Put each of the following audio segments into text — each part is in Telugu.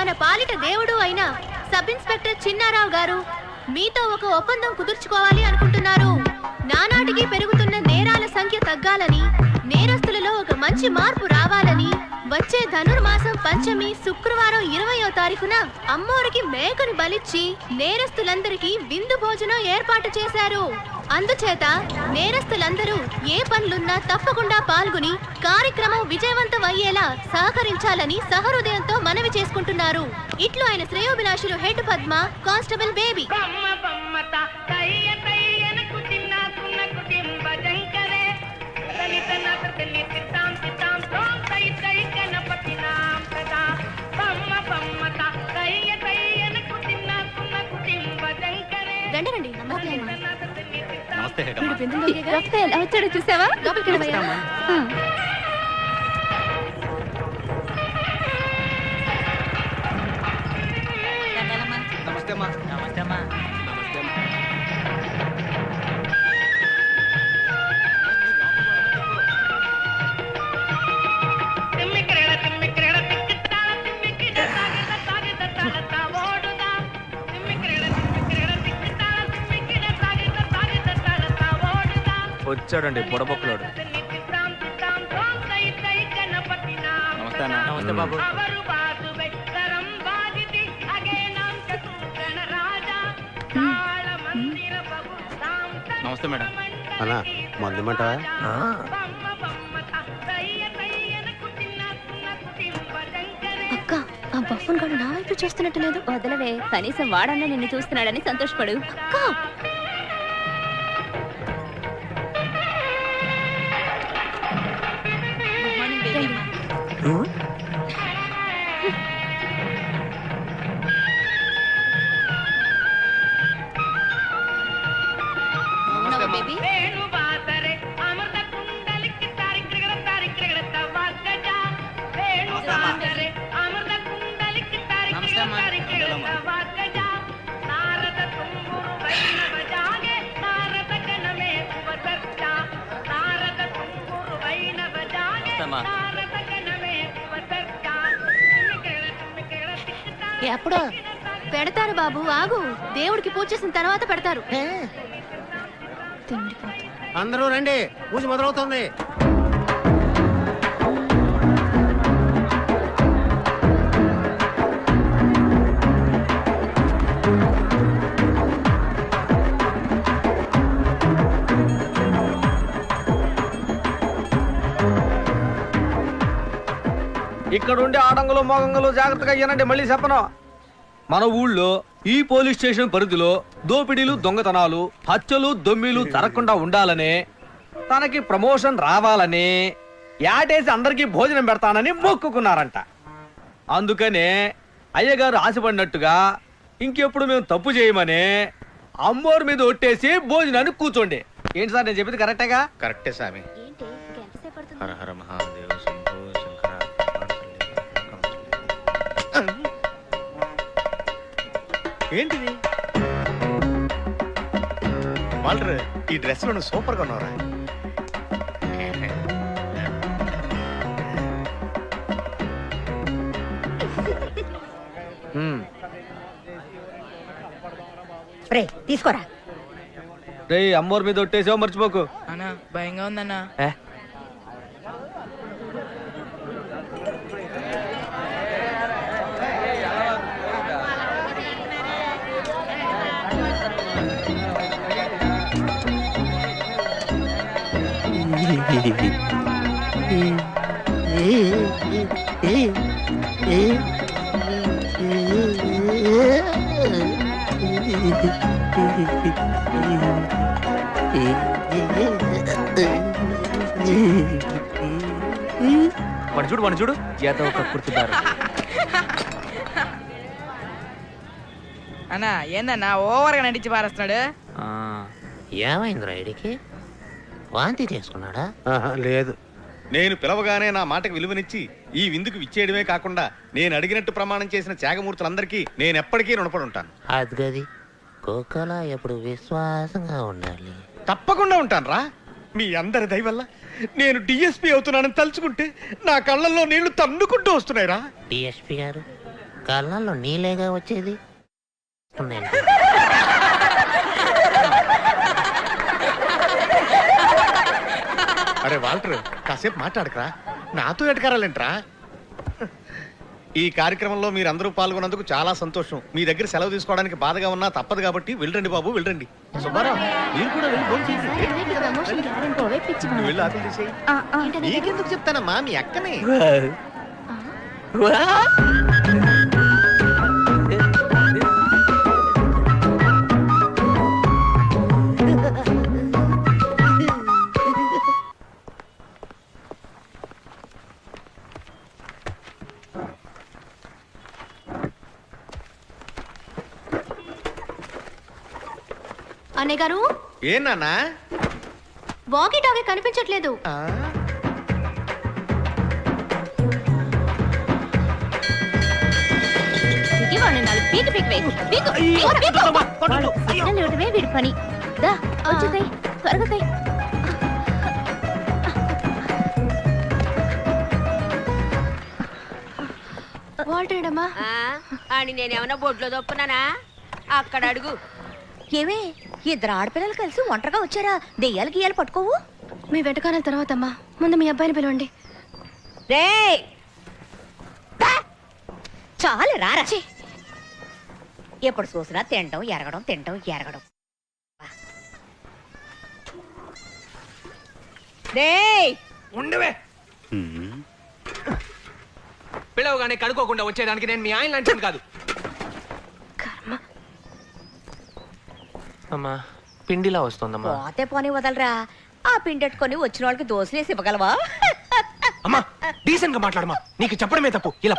మన పాలిట దేవుడు అయిన సబ్ ఇన్స్పెక్టర్ చిన్నారావు గారు మీతో ఒక ఒప్పందం కుదుర్చుకోవాలి అనుకుంటున్నారు. నానాటికి పెరుగుతున్న నేరాల సంఖ్య తగ్గాలని, నేరస్తులలో ఒక మంచి మార్పు రావాలని వచ్చే ధనుర్మాసం పంచమి శుక్రవారం 20వ తారీఖున అమ్మోరికి మేకను బలిచ్చి నేరస్తులందరికీ విందు భోజనం ఏర్పాటు చేశారు. అందుచేత నేరస్తులందరూ ఏ పనులున్నా తప్పకుండా పాల్గొని కార్యక్రమం విజయవంతం అయ్యేలా సహకరించాలని సహృదయంతో మనవి చేసుకుంటున్నారు. ఇట్లు ఆయన శ్రేయోభిలాషులు హెడ్ పద్మ, కానిస్టేబుల్ బేబీ. రండి నమస్తే. ఎలా వచ్చాడో చూసావా? వచ్చాడండి బుడబొక్కలోడు. నమస్తే బాబు. నమస్తే మేడం. అన్నా మందు మంటవా? అక్క, ఆ బఫన్ గాడు నా వైపు చూస్తున్నట్టు లేదు. వదలవే, కనీసం వాడన్నా నిన్ను చూస్తున్నాడని సంతోషపడు. అక్క ఎప్పుడు పెడతారు బాబు? ఆగు, దేవుడికి పూజ చేసిన తర్వాత పెడతారు. అందరూ రండి, పూజ మొదలవుతుంది. ఇక్కడ ఉండే ఆడంగులు మోగంగులు జాగ్రత్తగా అయ్యానండి. మళ్ళీ చెప్పను, మన ఊళ్ళో ఈ పోలీస్ స్టేషన్ పరిధిలో దోపిడీలు, దొంగతనాలు, హత్యలు, దొమ్మిలు జరగకుండా ఉండాలని, తనకి ప్రమోషన్ రావాలని యాటేసి అందరికీ భోజనం పెడతానని మొక్కుకున్నారంట. అందుకనే అయ్యగారు ఆశపడినట్టుగా ఇంకెప్పుడు మేము తప్పు చేయమని అమ్మోరు మీద ఒట్టేసి భోజనాన్ని కూర్చోండి. ఏంటి సార్ నేను చెప్పింది కరెక్టేగా? కరెక్టే స్వామి. హర హర మహాదేవ శంభో శంకర. ఏంటిది వాల్టర్, ఈ డ్రెస్ లో సూపర్ గా ఉన్నారా? తీసుకోరా. రే, అమ్మోరు మీద ఒట్టేసావు మర్చిపోకు. అన్నా భయంగా ఉందన్నా. వాడు చూడు ఏదో ఒక కుర్తున్నారు. అన్నా ఏందన్నా ఓవర్గా నటించి పారేస్తున్నాడు. ఏమైందిరా ఇడికి? వాంతి చేసుకున్నాడా? లేదు. నేను పిలవగానే నా మాటకు విలువనిచ్చి ఈ విందుకు విచ్చేయడమే కాకుండా నేను అడిగినట్టు ప్రమాణం చేసిన త్యాగమూర్తులందరికీ నేను ఎప్పటికీ రుణపడి ఉంటాను. అది గది కుక్కలా ఎప్పుడు విశ్వాసంగా ఉండాలి. తప్పకుండా ఉంటాను రా. మీ అందరి దయ వల్ల నేను డిఎస్పీ అవుతున్నానని తలుచుకుంటే నా కళ్ళల్లో నీళ్లు తన్నుకుంటూ వస్తున్నాయి రా. డిఎస్పీ గారు కళ్ళల్లో నీళ్ళేగా వచ్చేది ఉన్నాయండి. అరే వాల్టర్ కాసేపు మాట్లాడకరా, నాతో ఎటకారాలేంట్రా? ఈ కార్యక్రమంలో మీరందరూ పాల్గొన్నందుకు చాలా సంతోషం. మీ దగ్గర సెలవు తీసుకోవడానికి బాధగా ఉన్నా తప్పదు కాబట్టి వెళ్ళండి బాబు, వెళ్ళండి. సుబ్బారావు మీరు కూడా వెళ్ళి భోజనం చేయండి. నువ్వు వెళ్ళి ఆకలి తీసేయ్. నీకెందుకు చెప్తానమ్మా, మీ అక్కనే. అన్నయ్య గారు, ఏం నాన్నా? వాకీ టాకీ కనిపించట్లేదు. వీడి పని దా వచ్చేసాయి త్వరగా సాయి. వాల్టేడమ్మా, అని నేనేమన్నా బొడ్లో దొప్పునానా? అక్కడ అడుగు. ఏమే ఇద్దరు ఆడపిల్లలు కలిసి ఒంటరిగా వచ్చారా? దెయ్యాలు గియ్యాలు పట్టుకోవు? మీ వెటకారాల తర్వాత అమ్మా, ముందు మీ అబ్బాయిని పిలవండి. రే చాలు రారా. ఎప్పుడు చూసినా తినడం ఎరగడం తినడం ఎరగడం. రే ఉండవే పిలవగానే కడుక్కోకుండా వచ్చేదానికి నేను మీ ఆయన లాంటి కాదు. అమ్మా పిండిలా వస్తుందమ్మా. పోతే పోనీ వదలరా. ఆ పిండెట్టుకొని వచ్చిన వాళ్ళకి దోశలేసి ఇవ్వగలవా? అమ్మా డీసెంట్ గా మాట్లాడమా, నీకు చెప్పడమే తప్పు. ఇలా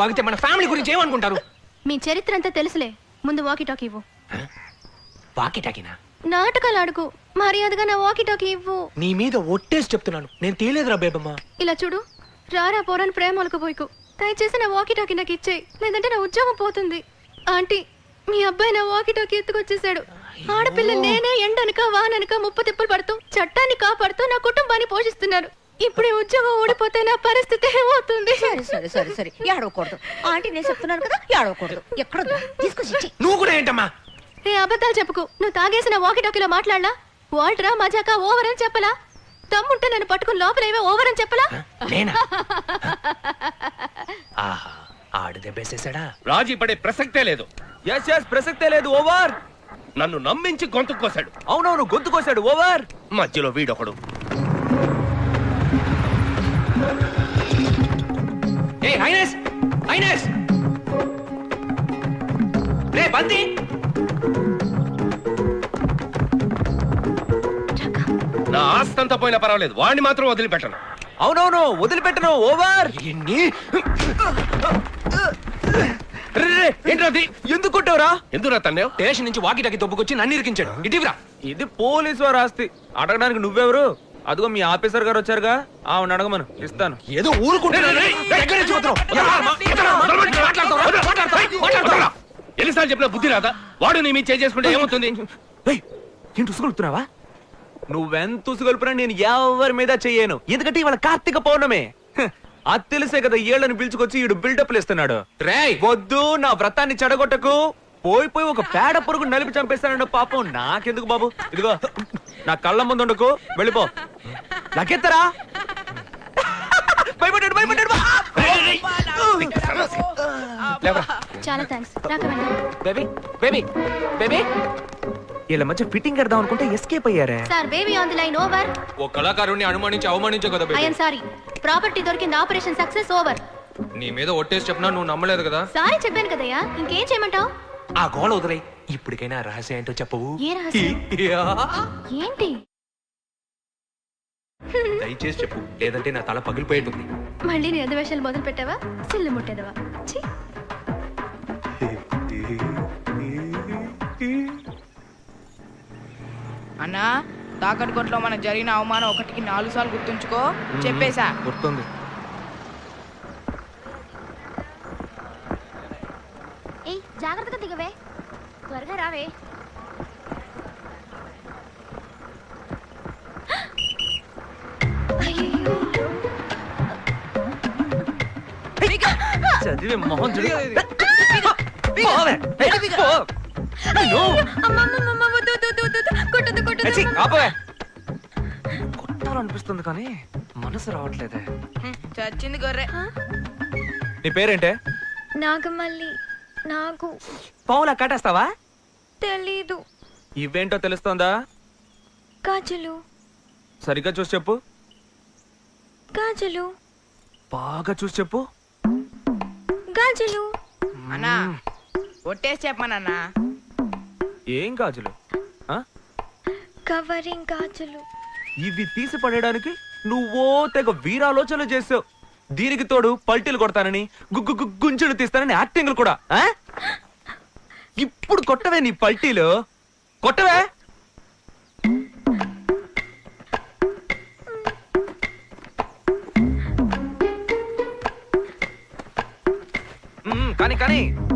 వాగితే మన ఫ్యామిలీ గురించి ఏమనుకుంటారు? మీ చరిత్ర అంతా తెలుసులే, ముందు వాకీ టాకీ ఇవ్వు. వాకి టాకినా? నాటకాలు ఆడుకు, మర్యాదగా నా వాకీ టాకీ ఇవ్వు. నీ మీద ఒట్టేసి చెప్తున్నాను, నేను తేలేదురా బేబమ్మా. ఇలా చూడు, రారా పోరాని ప్రేమలకు పోయికు. దయచేసి నా వాకీ టాకీ నాకు ఇచ్చేయి, లేదంటే నా ఉద్యోగం పోతుంది. ఆంటీ, మీ అబ్బాయి నా వాకీ టాకీ ఎత్తుకొచ్చేసాడు. ఆడపిల్ల నేనే ఎండనక వాననక ముప్పు తిప్పులు పడుతూ చట్టాన్ని కాపాడుతూ నా కుటుంబాన్ని పోషిస్తున్నారు. ఇప్పుడు ఈ ఉద్యోగం ఓడిపోతే నా పరిస్థితి ఏమవుతుంది? సరే సరే సరే సరే ఏడవకూడదు. ఆంటీ నేను చెప్తున్నాను కదా, ఏడవకూడదు. ఎక్కడ తీసుకొచ్చి నువ్వు కూడా ఏంటమ్మా? ఏ అబద్ధాలు చెప్పుకు. నువ్వు తాగేసిన వాకీ టాకీలో మాట్లాడలా? వాల్టరా మజాకా ఓవర్ అని చెప్పలా? తమ్ముంటే నన్ను పట్టుకుని లోపల ఏవో ఓవర్ అని చెప్పలా? నేనా? ఆహా ఆడు దెబ్బేసేసాడా? రాజీ పడే ప్రసక్తే లేదు. ఎస్ ఎస్, ప్రసక్తే లేదు. ఓవర్. నన్ను నమ్మించి గొంతు కోసాడు. అవునవును, గొంతు కోసాడు. ఓవర్. మధ్యలో వీడొకడు. ఏ హైనెస్ హైనెస్ రే బంతి. నా ఆస్తంతా పోయినా పర్వాలేదు, వాడిని మాత్రం వదిలిపెట్టను. అవునవును, వదిలిపెట్టను. ఓవర్. ఎన్ని ఏంటది? ఎందుకు కొట్టావురా? ఎందుకు తన్నేవ్? స్టేషన్ నుంచి వాకి టాకి దొబ్బుకొచ్చి నన్ను ఇరికించాడు. ఇటీవరా ఇది పోలీసు వారు ఆస్తి, అడగడానికి నువ్వెవరు? అదిగో మీ ఆఫీసర్ గారు వచ్చారుగా, ఆవిడ అడగమను, ఇస్తాను. ఏదో ఊరుకుంటున్నా. ఎన్నిసార్లు చెప్పినా బుద్ధి రాదా? వాడు నీ మీద చేసుకుంటే ఏమవుతుంది? ఏంటి ఉసుగొలుపుతున్నావా? నువ్వెంత ఉసుగొలుపునా నేను ఎవరి మీద చెయ్యను, ఎందుకంటే ఇవాళ కార్తీక పౌర్ణమే. అది తెలిసే కదా ఏళ్ళని పిలుచుకొచ్చి ఈడు బిల్డప్లు ఇస్తున్నాడు. రేయ్ వద్దు, నా వ్రతాన్ని చెడగొట్టకు. పోయి పోయి ఒక పేడ పురుగు నలిపి చంపేస్తానండి పాపం. నాకెందుకు బాబు? ఇదిగో నా కళ్ళ ముందు ఉండకు, వెళ్ళిపో. నాకెత్తరా? భయపడ్డాడు భయపడ్డాడు. చాలా థ్యాంక్స్. రాక వెళ్దాం. బేబీ బేబీ బేబీ, వీళ్ళ మధ్య ఫిట్టింగ్ కడదాం అనుకుంటే ఎస్కేప్ అయ్యారే. Sir, baby on the line. Over. ఓ కళాకారుణ్ణి అనుమానించి అవమానించు కదా ఐ యామ్ సారీ. ప్రాపర్టీ దొరికింది. Operation success. ఓవర్. నీ మీద ఒట్టేసి చెప్పినా నువ్వు నమ్మలేదు కదా. సారీ చెప్పాను కదయ్యా, ఇంకేం చేయమంటావు? ఆ గోళ వదిలే. ఇప్పటికైనా రహస్యం ఏంటో చెప్పవు. ఏ రహస్యం? ఏంటి? దయచేసి చెప్పు, లేదంటే నా తల పగిలిపోయేటుంది. మళ్ళీ నీ అధివేశాలు మొదలు పెట్టావా? సిల్లు ముట్టేదవా? ఛీ. అన్నా, తాకట్టు కొట్లో మనకు జరిగిన అవమానం 1కి 4 సార్లు గుర్తుంచుకో. చెప్పేశా. గుర్తుంది. ఏయ్ జాగ్రత్తగా దిగవే, త్వరగా రావే. చదివే మొహం చూడు. పోవే. ఏయ్, పో. అయ్యో. ఏచ్చి, ఆపవే. కొట్టాలనిపిస్తుంది కానీ మనసు రావట్లేదే. చచ్చింది గొర్రె. నీ పేరేంటే? నాగమల్లి. నాకు పావులా కాటేస్తావా? తెలీదు. ఇవేంటో తెలుస్తోందా? గాజులు. సరిగ్గా చూసి చెప్పు. గాజులు. బాగా చూసి చెప్పు. గాజులు. అన్నా ఒట్టేసి చెప్పమనన్నా. ఏం గాజులు? ఆ? కవరింగ్ గాజులు. ఇవి తీసి పడేయడానికి నువ్వో తెగ వీరాలోచనలు చేసావు. దీనికి తోడు పల్టీలు కొడతానని గుంజులు తీస్తానని యాక్టింగ్లు కూడా. ఆ? ఇప్పుడు కొట్టవే నీ పల్టీలు. కొట్టవే. కానీ